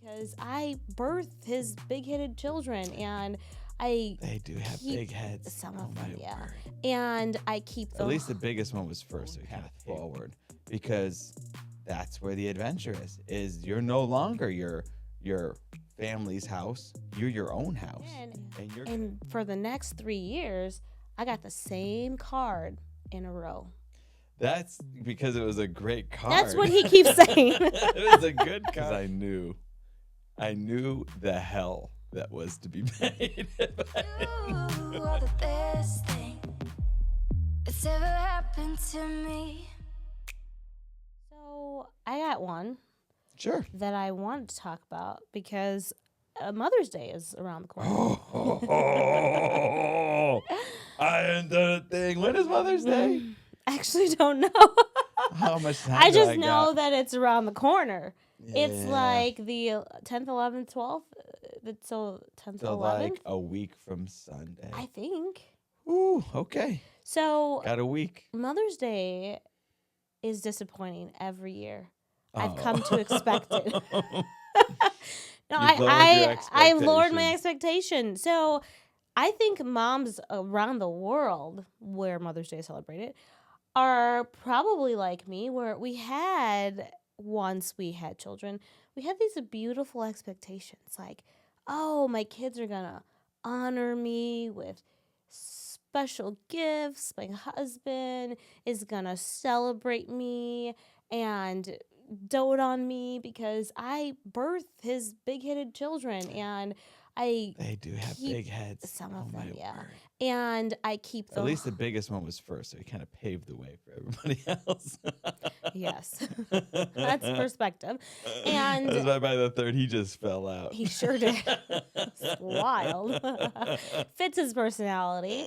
because I birthed his big-headed children, and They do have keep big heads. some Oh of them, my yeah. word. And I keep At them. least the biggest one was first, so kind of forward, because that's where the adventure is you're no longer your family's house. You're your own house. And for the next 3 years, I got the same card in a row. That's because it was a great card. That's what he keeps saying. It was a good card. Because I knew the hell that was to be made. You are the best thing that's ever happened to me. So I got one Sure. that I wanted to talk about because Mother's Day is around the corner. Oh, I haven't done a thing. When is Mother's Day? I actually don't know. How much time I do just I know got? that it's around the corner. It's Yeah. like the 10th, 11th, 12th. So 10th, So 11th. like a week from Sunday. I think. Ooh, okay. So Got a week. Mother's Day is disappointing every year. I've Oh. come to expect it. No, You've lowered your I lowered my expectations. expectation. So I think moms around the world where Mother's Day is celebrated are probably like me, where once we had children, we had these beautiful expectations. Like, oh, my kids are going to honor me with special gifts. My husband is going to celebrate me and dote on me because I birthed his big-headed children, and They do have keep big heads. some Oh of my them, yeah. word. And I keep them. At least the biggest one was first, so he kind of paved the way for everybody else. Yes, that's perspective. And That's why by the third he just fell out. he sure did. It's wild. Fits his personality.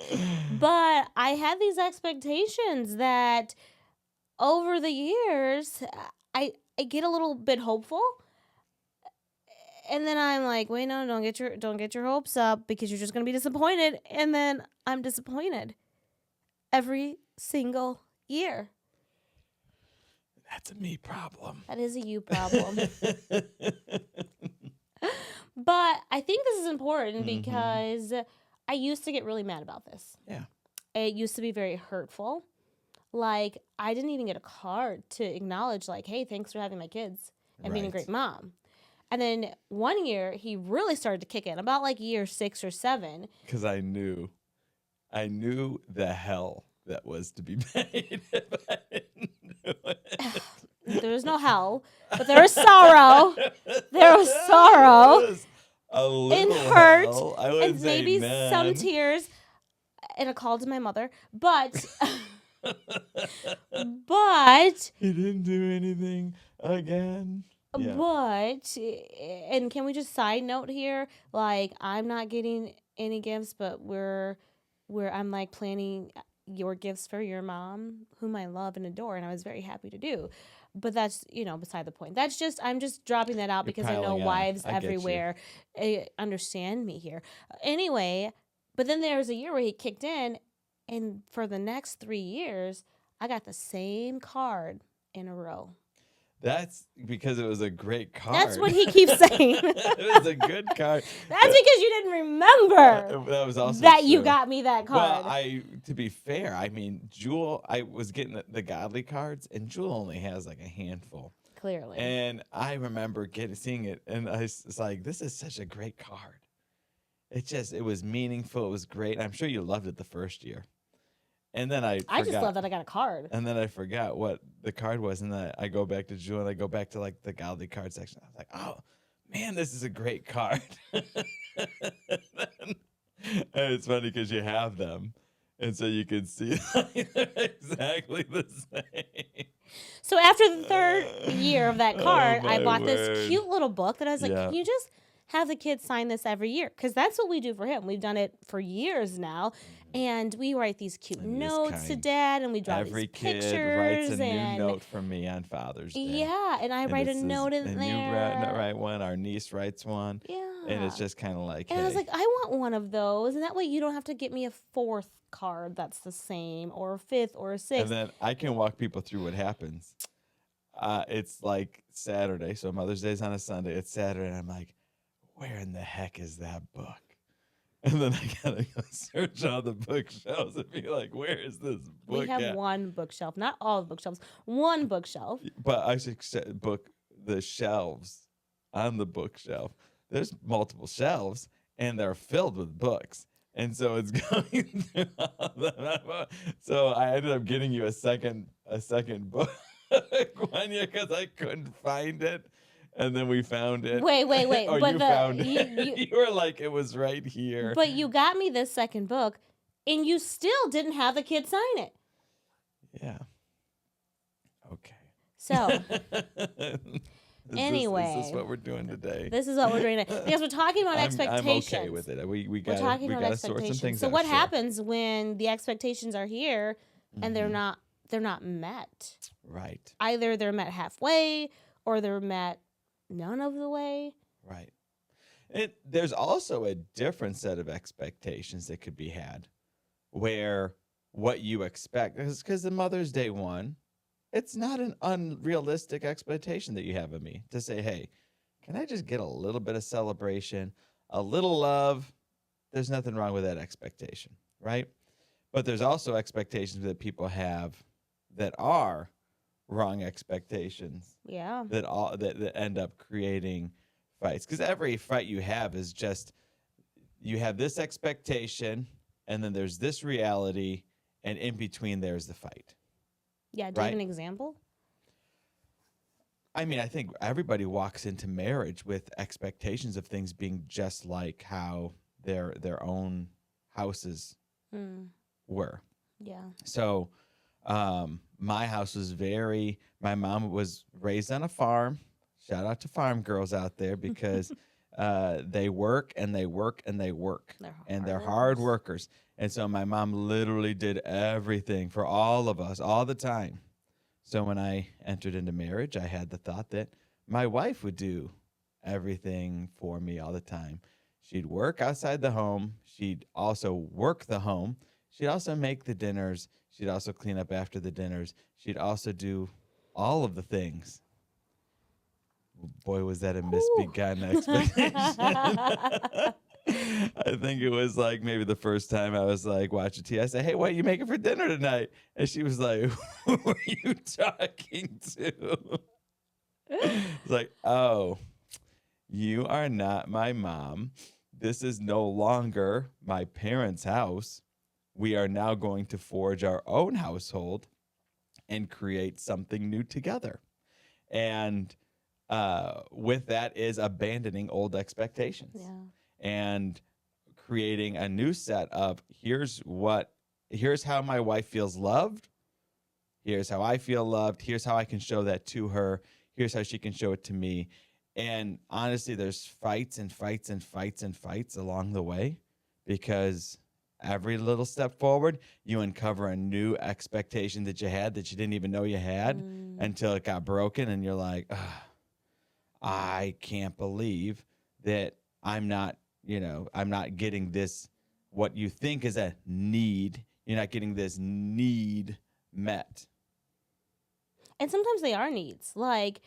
But I had these expectations that over the years, I get a little bit hopeful. And then I'm like, wait, no, don't get your hopes up because you're just gonna be disappointed. And then I'm disappointed every single year. That's a me problem. That is a you problem. But I think this is important because I used to get really mad about this. Yeah. It used to be very hurtful. Like, I didn't even get a card to acknowledge, like, hey, thanks for having my kids and being a Right. great mom. And then one year, he really started to kick in, about like year 6 or 7. Because I knew the hell that was to be made. If I didn't do it. There was no hell, but there was sorrow. There was sorrow. There was a little And hurt, hell. I wouldn't and say maybe some none. tears, and a call to my mother. But He didn't do anything again. Yeah. But, and can we just side note here? Like, I'm not getting any gifts, but I'm like planning your gifts for your mom, whom I love and adore, and I was very happy to do. But that's, beside the point. I'm just dropping that out You're because I know piling on. wives I get you. everywhere understand me here. Anyway, but then there was a year where he kicked in, and for the next 3 years, I got the same card in a row. That's because it was a great card. That's what he keeps saying. It was a good card. That's because you didn't remember That was also that you true. got me that card. Well, to be fair, I mean, Jewel, I was getting the godly cards, and Jewel only has like a handful. Clearly. And I remember seeing it, and I was like, this is such a great card. It was meaningful. It was great. I'm sure you loved it the first year. And then I just love that I got a card. And then I forgot what the card was, and then I go back to Jewel, and I go back to like the godly card section. I was like, oh man, this is a great card. And it's funny because you have them, and so you can see they're exactly the same. So after the third year of that card, I my bought this word. cute little book that I was like, Yeah. can you just have the kids sign this every year? Because that's what we do for him. We've done it for years now. And we write these cute And this notes to kind. Dad, and we draw Every these kid pictures. writes a and new note from me on Father's Day. Yeah, and I write a note in and there. you write one. Our niece writes one. Yeah. And it's just kind of like, And I was hey. like, I want one of those. And that way you don't have to get me a 4th card that's the same, or a 5th, or a 6th. And then I can walk people through what happens. it's like Saturday, so Mother's Day's on a Sunday. It's Saturday, and I'm like, where in the heck is that book? And then I gotta go search all the bookshelves and be like, where is this We book have at? one bookshelf, not all the bookshelves, one bookshelf. But I should book the shelves on the bookshelf. There's multiple shelves, and they're filled with books. And so it's going through all them. So I ended up getting you a second book one year because I couldn't find it. And then we found it. Wait. Or But you found it. You were like, it was right here. but you got me this second book, and you still didn't have the kid sign it. Yeah. Okay. So Is Anyway. this what we're doing today? this is what we're doing today. Because we're talking about I'm expectations. okay with it. We We're got talking about to sort some expectations. things So out. what Sure. happens when the expectations are here and they're Mhm. not met? Right. Either they're met halfway or they're met none of the way. Right. There's also a different set of expectations that could be had where what you expect, because the Mother's Day one, it's not an unrealistic expectation that you have of me to say, hey, can I just get a little bit of celebration, a little love? There's nothing wrong with that expectation, right? But there's also expectations that people have that are wrong expectations Yeah. that end up creating fights. Because every fight you have is just you have this expectation, and then there's this reality, and in between there's the fight. Yeah. Do you have Right. an example? I mean, I think everybody walks into marriage with expectations of things being just like how their own houses were. Yeah. So my house was my mom was raised on a farm. Shout out to farm girls out there because they work and they work and they work. They're hard workers. And so my mom literally did everything for all of us all the time. So when I entered into marriage, I had the thought that my wife would do everything for me all the time. She'd work outside the home. She'd also work the home. She'd also make the dinners. She'd also clean up after the dinners. She'd also do all of the things. Boy, was that a misbegotten expectation. I think it was like maybe the first time I was like watching TV. I said, hey, what are you making for dinner tonight? And she was like, who are you talking to? It's like, oh, you are not my mom. This is no longer my parents' house. We are now going to forge our own household and create something new together. And with that is abandoning old expectations. Yeah. And creating a new set of here's how my wife feels loved. Here's how I feel loved. Here's how I can show that to her. Here's how she can show it to me. And honestly, there's fights and fights and fights and fights along the way because every little step forward, you uncover a new expectation that you had that you didn't even know you had until it got broken. And you're like, I can't believe that I'm not getting this, what you think is a need. You're not getting this need met. And sometimes they are needs. Like,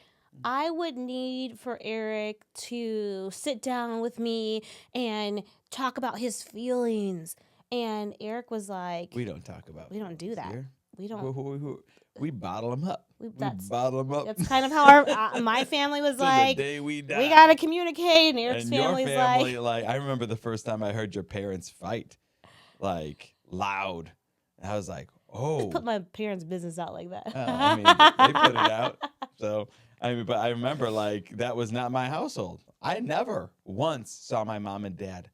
I would need for Eric to sit down with me and talk about his feelings. And Eric was like, We don't talk about we don't do that. here. We don't. We bottle them up. That's Bottle them up. That's kind of how my family was till like, the day we die. we got to communicate. And Eric's And your family's family, like, I remember the first time I heard your parents fight, like loud. And I was like, oh. put my parents' business out like that. I mean, they put it out. So, but I remember like that was not my household. I never once saw my mom and dad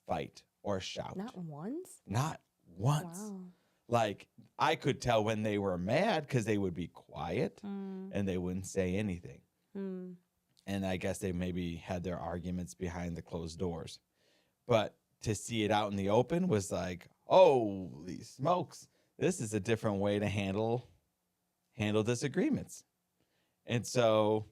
fight or shout. Not once? Not once. Wow. Like I could tell when they were mad because they would be quiet and they wouldn't say anything. And I guess they maybe had their arguments behind the closed doors. But to see it out in the open was like, holy smokes, this is a different way to handle disagreements. And so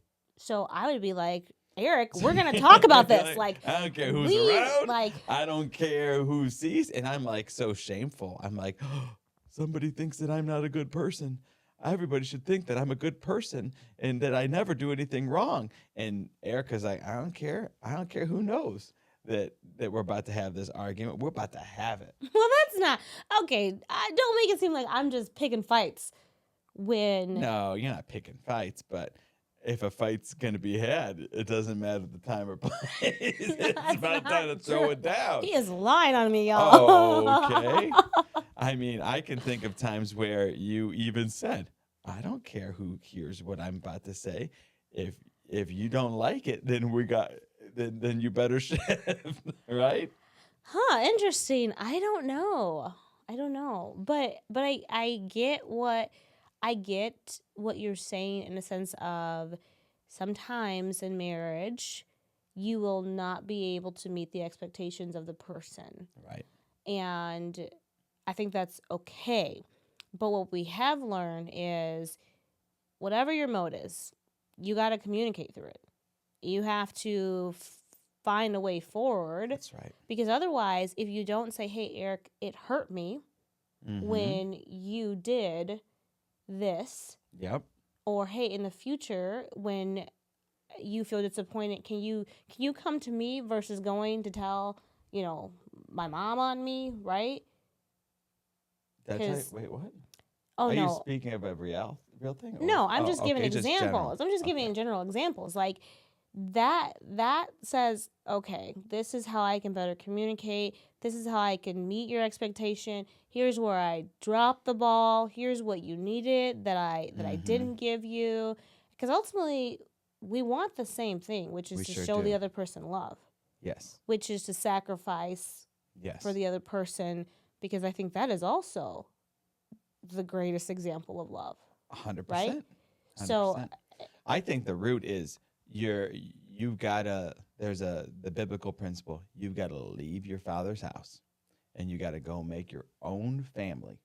I would be like, Eric, we're going to talk about this. Like, I don't care who's around. Like, I don't care who sees. And I'm like so shameful. I'm like, oh, somebody thinks that I'm not a good person. everybody should think that I'm a good person and that I never do anything wrong. And Erica's like, I don't care. I don't care who knows that we're about to have this argument. We're about to have it. Well, that's not okay. Don't make it seem like I'm just picking fights when No, you're not picking fights, but if a fight's gonna be had, it doesn't matter the time or place. It's That's about not time to throw true. it down. He is lying on me, y'all. Okay. I mean, I can think of times where you even said, I don't care who hears what I'm about to say. If you don't like it, then you better shift, right? Huh, interesting. I don't know. But I get what you're saying in the sense of sometimes in marriage you will not be able to meet the expectations of the person. Right. And I think that's okay. But what we have learned is whatever your mode is, you got to communicate through it. You have to find a way forward. That's right. Because otherwise, if you don't say, hey, Eric, it hurt me when you did this, Yep. or hey, in the future, when you feel disappointed, can you come to me versus going to tell, my mom on me, right? That's 'Cause- right. Wait, what? Oh, Are you no. speaking of a real thing? No, I'm Oh, just giving okay, just general. examples. I'm just giving Okay. general examples. Like that says, okay, this is how I can better communicate. This is how I can meet your expectation. Here's where I dropped the ball. Here's what you needed that I didn't give you. Because ultimately, we want the same thing, which is We to sure show the do. other person love, Yes. which is to sacrifice Yes. for the other person, because I think that is also the greatest example of love. 100%. Right? So 100%. I think the root is you've got to, the biblical principle, you've got to leave your father's house and you got to go make your own family.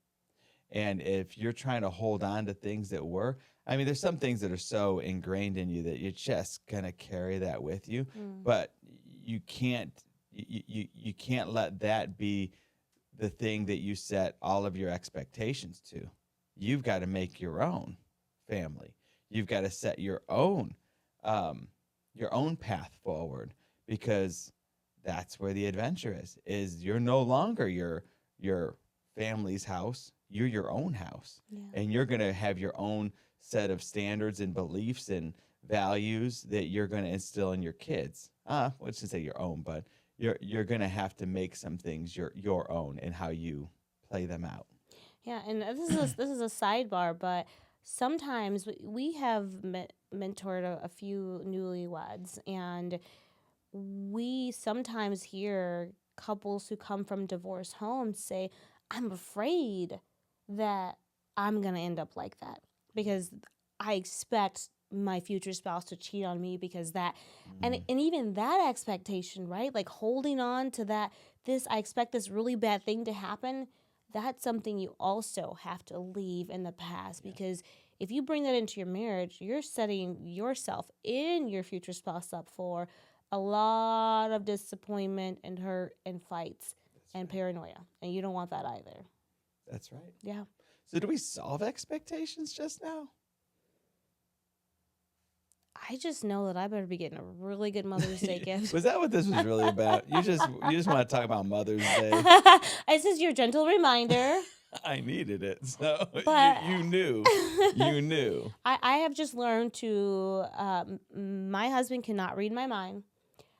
And if you're trying to hold on to things that were, I mean, there's some things that are so ingrained in you that you're just going to carry that with you, but you can't let that be the thing that you set all of your expectations to. You've got to make your own family. You've got to set your own path forward, because that's where the adventure is you're no longer your family's house. You're your own house. Yeah. And you're going to have your own set of standards and beliefs and values that you're going to instill in your kids. Let's just say your own, but you're going to have to make some things your own and how you play them out. Yeah, and this is a sidebar, but sometimes we have mentored a few newlyweds, and we sometimes hear couples who come from divorced homes say, I'm afraid that I'm going to end up like that because I expect my future spouse to cheat on me because that, and even that expectation, right? Like holding on to that, I expect this really bad thing to happen. That's something you also have to leave in the past, because if you bring that into your marriage, you're setting yourself and your future spouse up for a lot of disappointment and hurt and fights and paranoia. And you don't want that either. That's right. Yeah. So do we solve expectations just now? I just know that I better be getting a really good Mother's Day gift. Was that what this was really about? You just want to talk about Mother's Day. This is your gentle reminder. I needed it, so But- you knew. You knew. I have just learned to, my husband cannot read my mind.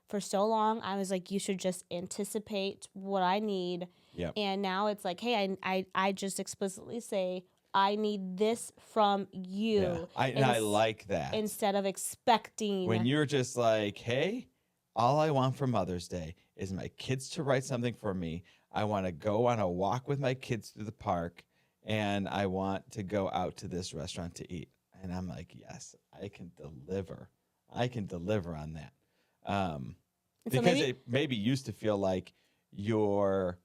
For so long, I was like, you should just anticipate what I need. Yep. And now it's like, hey, I just explicitly say, I need this from you. Yeah. I like that. Instead of expecting. When you're just like, hey, all I want for Mother's Day is my kids to write something for me. I want to go on a walk with my kids through the park, and I want to go out to this restaurant to eat. And I'm like, yes, I can deliver. I can deliver on that. Because it maybe used to feel like you were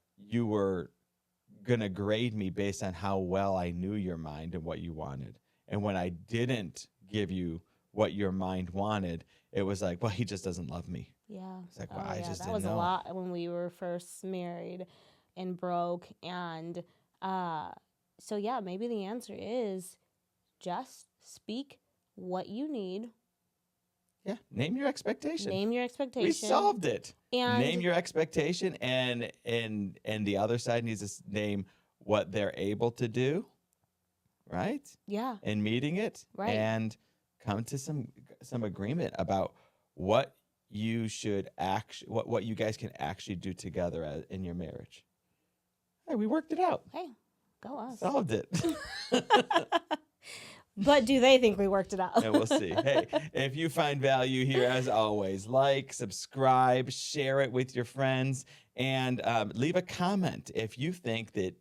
going to grade me based on how well I knew your mind and what you wanted. And when I didn't give you what your mind wanted, it was like, well, he just doesn't love me. Yeah. It's like, well, I just that didn't was know. a lot when we were first married and broke. And so, yeah, maybe the answer is just speak what you need. Yeah. Name your expectation. Name your expectation. We solved it. And Name your expectation, and the other side needs to name what they're able to do, right? yeah, And meeting it, Right. and come to some agreement about what you should what you guys can actually do together in your marriage. Hey, we worked it out. hey, go us. Solved it. But do they think we worked it out? And we'll see. Hey, if you find value here, as always, like, subscribe, share it with your friends, and leave a comment if you think that,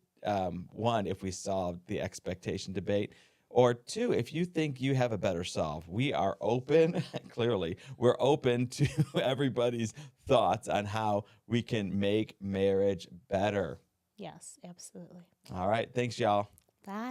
one, if we solved the expectation debate, or two, if you think you have a better solve. We are open, clearly, we're open to everybody's thoughts on how we can make marriage better. Yes, absolutely. All right. Thanks, y'all. Bye.